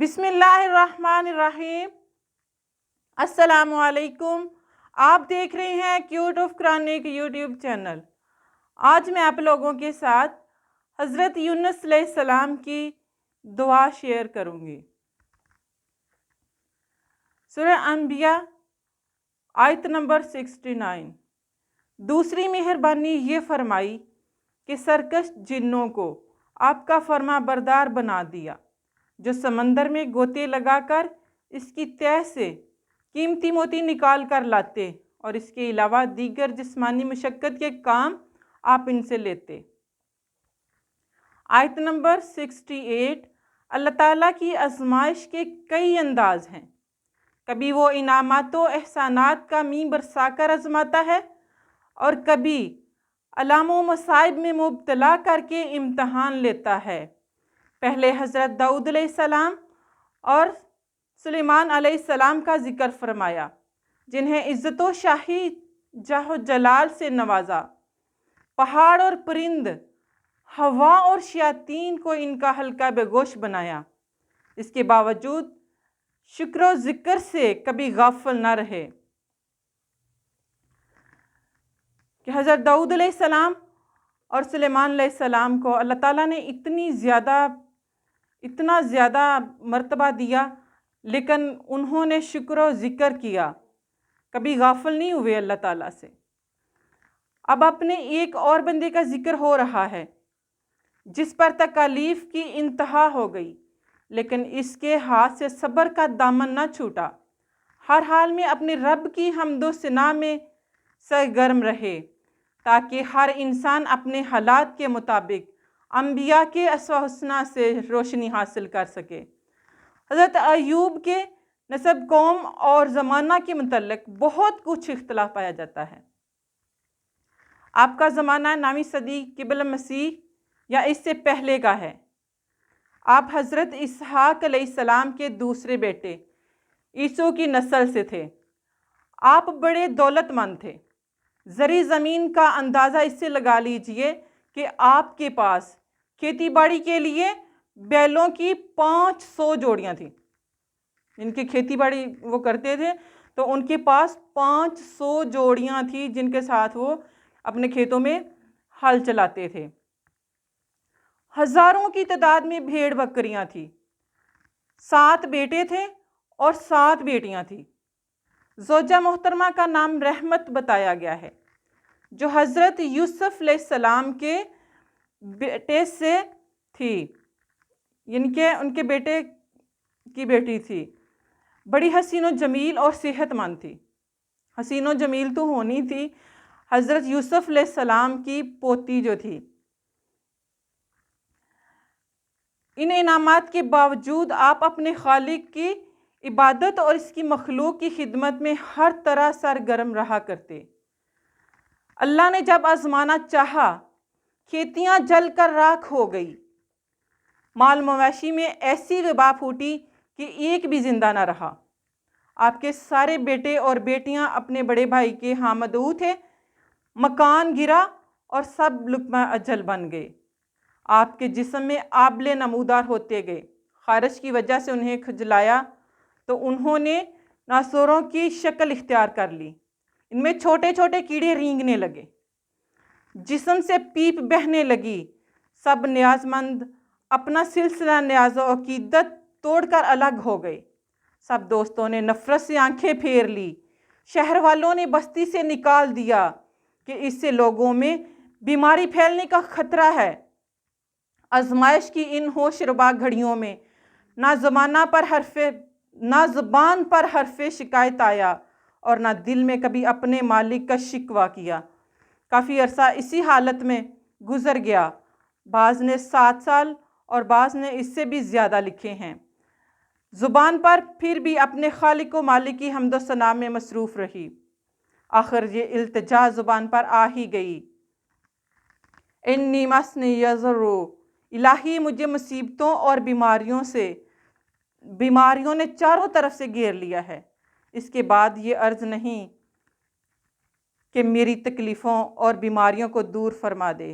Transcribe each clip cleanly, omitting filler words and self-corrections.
بسم اللہ الرحمن الرحیم۔ السلام علیکم۔ آپ دیکھ رہے ہیں cute of Quranic YouTube channel. آج میں آپ لوگوں کے ساتھ حضرت یونس علیہ السلام کی دعا شیئر کروں گی۔ سورہ انبیاء آیت نمبر 69۔ دوسری مہربانی یہ فرمائی کہ سرکش جنوں کو آپ کا فرما بردار بنا دیا، جو سمندر میں گوتے لگا کر اس کی تہہ سے قیمتی موتی نکال کر لاتے، اور اس کے علاوہ دیگر جسمانی مشقت کے کام آپ ان سے لیتے۔ آیت نمبر 68۔ اللہ تعالیٰ کی آزمائش کے کئی انداز ہیں۔ کبھی وہ انعامات و احسانات کا می برسا کر آزماتا ہے، اور کبھی علام و مصائب میں مبتلا کر کے امتحان لیتا ہے۔ پہلے حضرت داؤد علیہ السلام اور سلیمان علیہ السلام کا ذکر فرمایا، جنہیں عزت و شاہی جاہ و جلال سے نوازا۔ پہاڑ اور پرند، ہوا اور شیاطین کو ان کا حلقہ بے گوش بنایا۔ اس کے باوجود شکر و ذکر سے کبھی غافل نہ رہے کہ حضرت داؤد علیہ السلام اور سلیمان علیہ السلام کو اللہ تعالیٰ نے اتنا زیادہ مرتبہ دیا، لیکن انہوں نے شکر و ذکر کیا، کبھی غافل نہیں ہوئے اللہ تعالیٰ سے۔ اب اپنے ایک اور بندے کا ذکر ہو رہا ہے جس پر تکالیف کی انتہا ہو گئی، لیکن اس کے ہاتھ سے صبر کا دامن نہ چھوٹا۔ ہر حال میں اپنے رب کی حمد و ثنا میں سرگرم رہے، تاکہ ہر انسان اپنے حالات کے مطابق انبیاء کے اسوہ حسنہ سے روشنی حاصل کر سکے۔ حضرت ایوب کے نسب، قوم اور زمانہ کے متعلق بہت کچھ اختلاف پایا جاتا ہے۔ آپ کا زمانہ 9ویں صدی قبل مسیح یا اس سے پہلے کا ہے۔ آپ حضرت اسحاق علیہ السلام کے دوسرے بیٹے عیسیٰ کی نسل سے تھے۔ آپ بڑے دولت مند تھے۔ زرعی زمین کا اندازہ اس سے لگا لیجئے کہ آپ کے پاس کھیتی باڑی کے لیے بیلوں کی 500 جوڑیاں تھیں۔ جن کی کھیتی باڑی وہ کرتے تھے تو ان کے پاس 500 جوڑیاں تھیں جن کے ساتھ وہ اپنے کھیتوں میں ہل چلاتے تھے۔ ہزاروں کی تعداد میں بھیڑ بکریاں تھیں۔ 7 بیٹے تھے اور 7 بیٹیاں تھیں۔ زوجہ محترمہ کا نام رحمت بتایا گیا ہے، جو حضرت یوسف علیہ السلام کے بیٹے سے تھی، یعنی کہ ان کے بیٹے کی بیٹی تھی۔ بڑی حسین و جمیل اور صحت مند تھی۔ حسین و جمیل تو ہونی تھی، حضرت یوسف علیہ السلام کی پوتی جو تھی۔ ان انعامات کے باوجود آپ اپنے خالق کی عبادت اور اس کی مخلوق کی خدمت میں ہر طرح سرگرم رہا کرتے۔ اللہ نے جب آزمانا چاہا، کھیتیاں جل کر راکھ ہو گئی، مال مویشی میں ایسی وبا پھوٹی کہ ایک بھی زندہ نہ رہا۔ آپ کے سارے بیٹے اور بیٹیاں اپنے بڑے بھائی کے ہاں مدعو تھے، مکان گرا اور سب لقمہ اجل بن گئے۔ آپ کے جسم میں آبلے نمودار ہوتے گئے۔ خارش کی وجہ سے انہیں کھجلایا تو انہوں نے ناسوروں کی شکل اختیار کر لی۔ ان میں چھوٹے چھوٹے کیڑے رینگنے لگے، جسم سے پیپ بہنے لگی۔ سب نیاز مند اپنا سلسلہ نیاز و عقیدت توڑ کر الگ ہو گئے۔ سب دوستوں نے نفرت سے آنکھیں پھیر لی۔ شہر والوں نے بستی سے نکال دیا کہ اس سے لوگوں میں بیماری پھیلنے کا خطرہ ہے۔ آزمائش کی ان ہوش ربا گھڑیوں میں نہ زبان پر حرف شکایت آیا اور نہ دل میں کبھی اپنے مالک کا شکوہ کیا۔ کافی عرصہ اسی حالت میں گزر گیا۔ بعض نے 7 سال اور بعض نے اس سے بھی زیادہ لکھے ہیں۔ زبان پر پھر بھی اپنے خالق و مالک کی حمد و ثنا میں مصروف رہی۔ آخر یہ التجا زبان پر آ ہی گئی، انی مسنی الضر، الہی مجھے مصیبتوں اور بیماریوں نے چاروں طرف سے گھیر لیا ہے۔ اس کے بعد یہ عرض نہیں کہ میری تکلیفوں اور بیماریوں کو دور فرما دے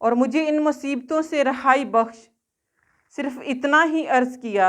اور مجھے ان مصیبتوں سے رہائی بخش۔ صرف اتنا ہی عرض کیا،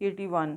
81।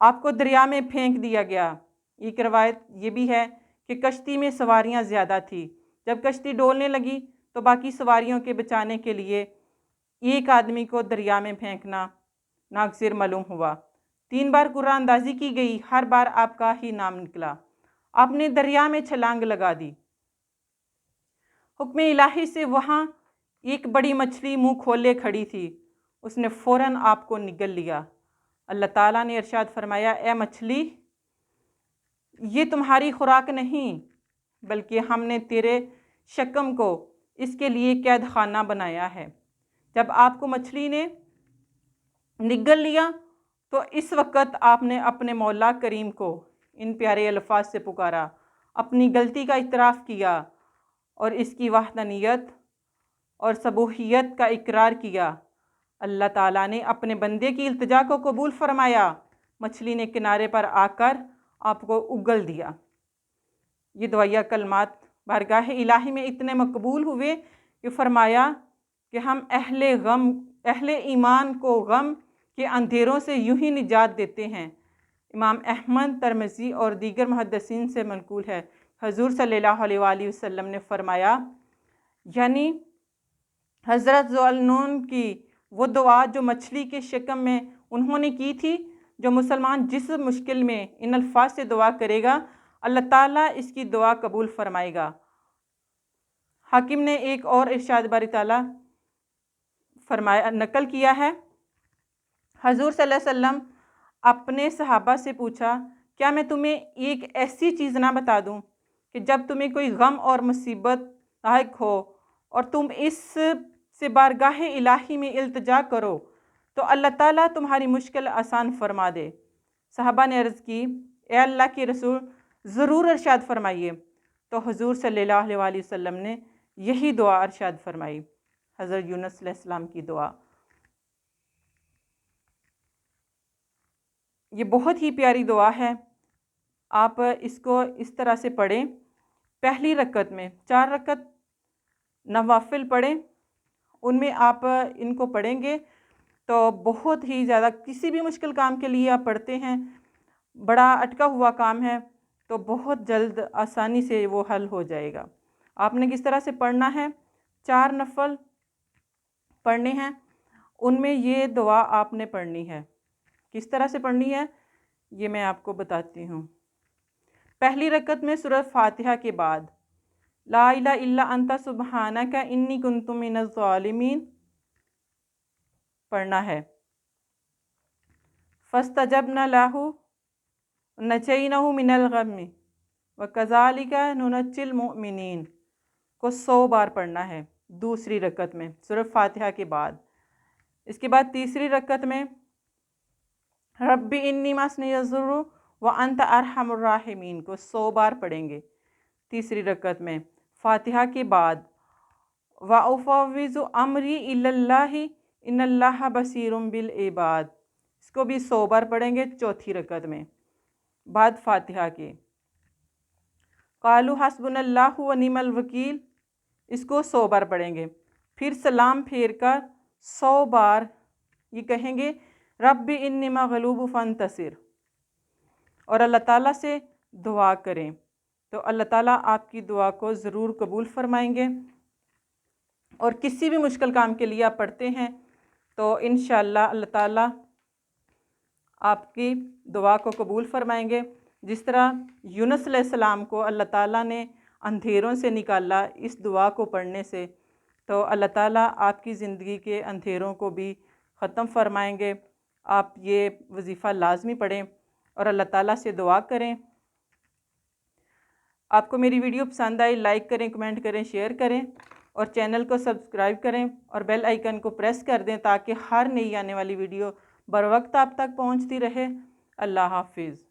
آپ کو دریا میں پھینک دیا گیا۔ ایک روایت یہ بھی ہے کہ کشتی میں سواریاں زیادہ تھیں، جب کشتی ڈولنے لگی تو باقی سواریوں کے بچانے کے لیے ایک آدمی کو دریا میں پھینکنا ناگزیر معلوم ہوا۔ 3 بار قرآن اندازی کی گئی، ہر بار آپ کا ہی نام نکلا۔ آپ نے دریا میں چھلانگ لگا دی۔ حکم الہی سے وہاں ایک بڑی مچھلی منہ کھولے کھڑی تھی، اس نے فوراً آپ کو نگل لیا۔ اللہ تعالیٰ نے ارشاد فرمایا، اے مچھلی، یہ تمہاری خوراک نہیں، بلکہ ہم نے تیرے شکم کو اس کے لیے قید خانہ بنایا ہے۔ جب آپ کو مچھلی نے نگل لیا تو اس وقت آپ نے اپنے مولا کریم کو ان پیارے الفاظ سے پکارا، اپنی غلطی کا اعتراف کیا اور اس کی وحدانیت اور سبوحیت کا اقرار کیا۔ اللہ تعالیٰ نے اپنے بندے کی التجا کو قبول فرمایا۔ مچھلی نے کنارے پر آ کر آپ کو اگل دیا۔ یہ دعائیہ کلمات بارگاہ الہی میں اتنے مقبول ہوئے کہ فرمایا کہ ہم اہل ایمان کو غم کے اندھیروں سے یوں ہی نجات دیتے ہیں۔ امام احمد، ترمذی اور دیگر محدثین سے منقول ہے، حضور صلی اللہ علیہ وآلہ وسلم نے فرمایا، یعنی حضرت ذوالنون کی وہ دعا جو مچھلی کے شکم میں انہوں نے کی تھی، جو مسلمان جس مشکل میں ان الفاظ سے دعا کرے گا، اللہ تعالیٰ اس کی دعا قبول فرمائے گا۔ حاکم نے ایک اور ارشاد باری تعالیٰ فرمایا نقل کیا ہے، حضور صلی اللہ علیہ وسلم اپنے صحابہ سے پوچھا، کیا میں تمہیں ایک ایسی چیز نہ بتا دوں کہ جب تمہیں کوئی غم اور مصیبت لاحق ہو اور تم اس سے بارگاہ الہی میں التجا کرو تو اللہ تعالیٰ تمہاری مشکل آسان فرما دے۔ صحابہ نے عرض کی، اے اللہ کے رسول، ضرور ارشاد فرمائیے۔ تو حضور صلی اللہ علیہ وآلہ وسلم نے یہی دعا ارشاد فرمائی، حضرت یونس علیہ السلام کی دعا۔ یہ بہت ہی پیاری دعا ہے، آپ اس کو اس طرح سے پڑھیں۔ پہلی رکعت میں 4 رکعت نوافل پڑھیں، ان میں آپ ان کو پڑھیں گے تو بہت ہی زیادہ، کسی بھی مشکل کام کے لیے آپ پڑھتے ہیں، بڑا اٹکا ہوا کام ہے تو بہت جلد آسانی سے وہ حل ہو جائے گا۔ آپ نے کس طرح سے پڑھنا ہے؟ 4 نفل پڑھنے ہیں، ان میں یہ دعا آپ نے پڑھنی ہے۔ کس طرح سے پڑھنی ہے یہ میں آپ کو بتاتی ہوں۔ پہلی رکعت میں سورہ فاتحہ کے بعد لا الہ الا انت سبحانک انی کنت من الظالمین پڑھنا ہے۔ فاستجبنا لہ نجینہ من الغم وکذالک ننجی المؤمنین کو 100 بار پڑھنا ہے دوسری رکعت میں سورہ فاتحہ کے بعد۔ اس کے بعد تیسری رکعت میں رب انی مسنی الضر وانت ارحم الراحمین کو 100 بار پڑھیں گے تیسری رکعت میں فاتحہ کے بعد۔ وَأُفَوِّضُ أَمْرِي إِلَى اللَّهِ إِنَّ اللَّهَ بَصِيرٌ بِالْعِبَادِ اس کو بھی 100 بار پڑھیں گے چوتھی رکعت میں بعد فاتحہ کے۔ قَالُوا حَسْبُنَا اللَّهُ وَنِعْمَ الْوَكِيلُ اس کو 100 بار پڑھیں گے۔ پھر سلام پھیر کر 100 بار یہ کہیں گے، رب انی مغلوب فانتصر، اور اللہ تعالیٰ سے دعا کریں تو اللہ تعالیٰ آپ کی دعا کو ضرور قبول فرمائیں گے۔ اور کسی بھی مشکل کام کے لیے آپ پڑھتے ہیں تو انشاءاللہ اللہ تعالیٰ آپ کی دعا کو قبول فرمائیں گے۔ جس طرح یونس علیہ السلام کو اللہ تعالیٰ نے اندھیروں سے نکالا اس دعا کو پڑھنے سے، تو اللہ تعالیٰ آپ کی زندگی کے اندھیروں کو بھی ختم فرمائیں گے۔ آپ یہ وظیفہ لازمی پڑھیں اور اللہ تعالیٰ سے دعا کریں۔ آپ کو میری ویڈیو پسند آئی لائک کریں، کمنٹ کریں، شیئر کریں اور چینل کو سبسکرائب کریں اور بیل آئیکن کو پریس کر دیں تاکہ ہر نئی آنے والی ویڈیو بروقت آپ تک پہنچتی رہے۔ اللہ حافظ۔